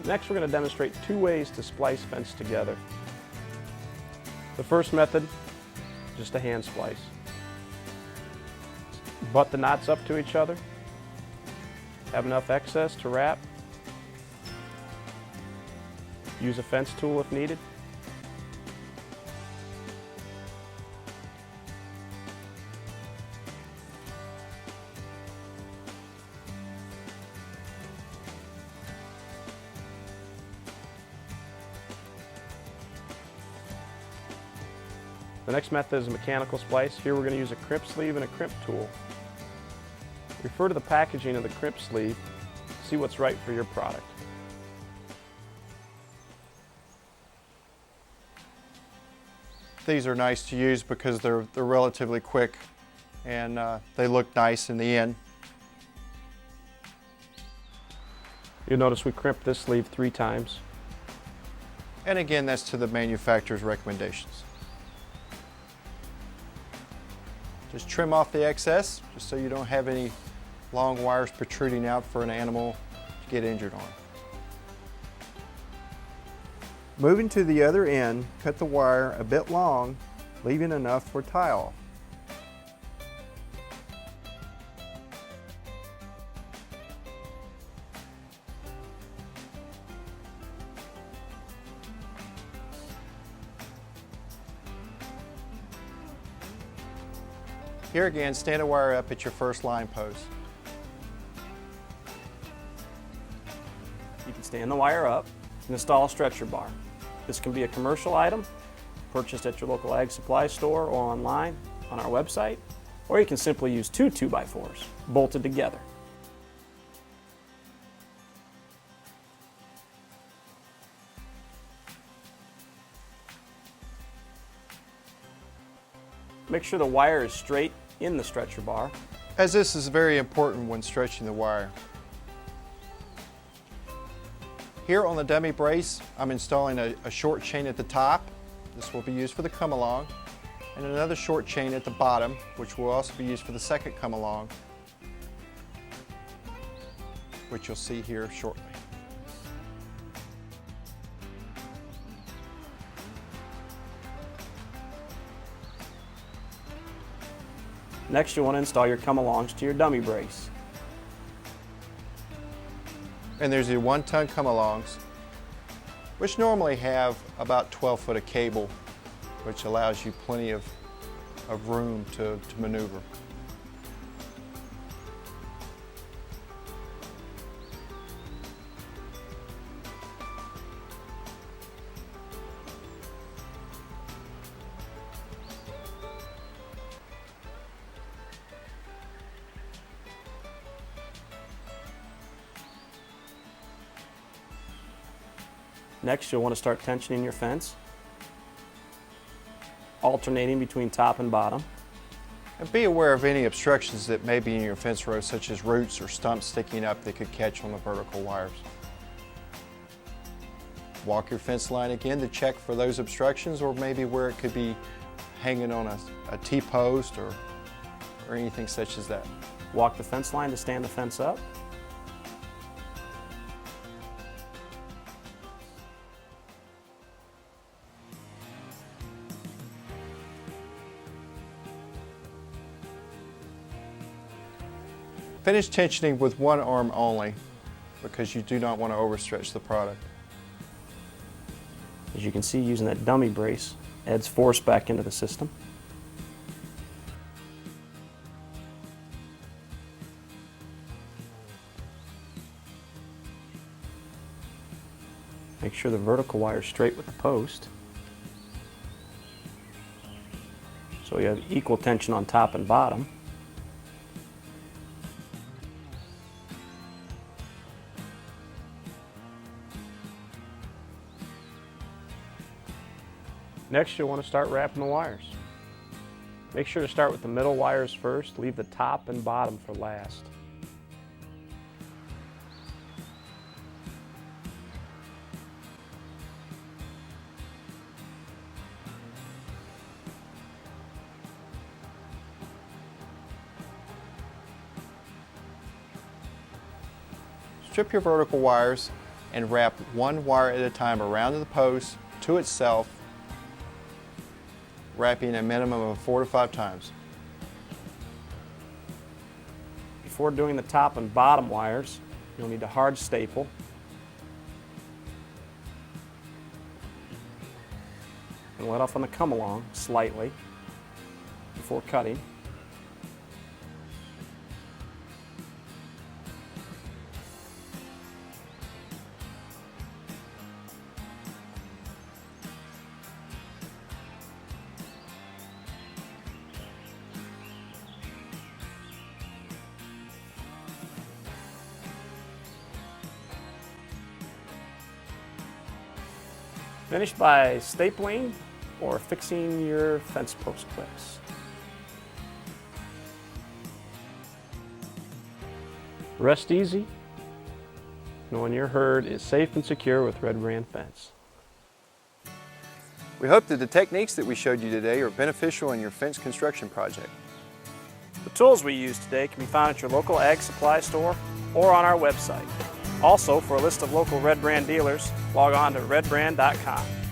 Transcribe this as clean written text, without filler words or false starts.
Next, we're going to demonstrate two ways to splice fence together. The first method, just a hand splice. Butt the knots up to each other. Have enough excess to wrap. Use a fence tool if needed. The next method is a mechanical splice. Here we're going to use a crimp sleeve and a crimp tool. Refer to the packaging of the crimp sleeve to see what's right for your product. These are nice to use because they're relatively quick and they look nice in the end. You'll notice we crimped this sleeve 3 times. And again, that's to the manufacturer's recommendations. Just trim off the excess, just so you don't have any long wires protruding out for an animal to get injured on. Moving to the other end, cut the wire a bit long, leaving enough for tie-off. Here again, stand the wire up at your first line post. You can stand the wire up and install a stretcher bar. This can be a commercial item purchased at your local ag supply store or online on our website, or you can simply use 2 2x4s bolted together. Make sure the wire is straight in the stretcher bar, as this is very important when stretching the wire. Here on the dummy brace, I'm installing a short chain at the top. This will be used for the come-along, and another short chain at the bottom, which will also be used for the second come-along, which you'll see here shortly. Next, you'll want to install your come-alongs to your dummy brace. And there's your 1-ton come-alongs, which normally have about 12 foot of cable, which allows you plenty of room to maneuver. Next, you'll want to start tensioning your fence, alternating between top and bottom. And be aware of any obstructions that may be in your fence row, such as roots or stumps sticking up that could catch on the vertical wires. Walk your fence line again to check for those obstructions, or maybe where it could be hanging on a T-post or anything such as that. Walk the fence line to stand the fence up. Finish tensioning with one arm only, because you do not want to overstretch the product. As you can see, using that dummy brace adds force back into the system. Make sure the vertical wire is straight with the post, so you have equal tension on top and bottom. Next, you'll want to start wrapping the wires. Make sure to start with the middle wires first, leave the top and bottom for last. Strip your vertical wires and wrap one wire at a time around the post to itself, wrapping a minimum of 4 to 5 times. Before doing the top and bottom wires, you'll need to hard staple. And let off on the come along slightly before cutting. Finish by stapling or fixing your fence post clips. Rest easy, knowing your herd is safe and secure with Red Brand Fence. We hope that the techniques that we showed you today are beneficial in your fence construction project. The tools we used today can be found at your local ag supply store or on our website. Also, for a list of local Red Brand dealers, log on to redbrand.com.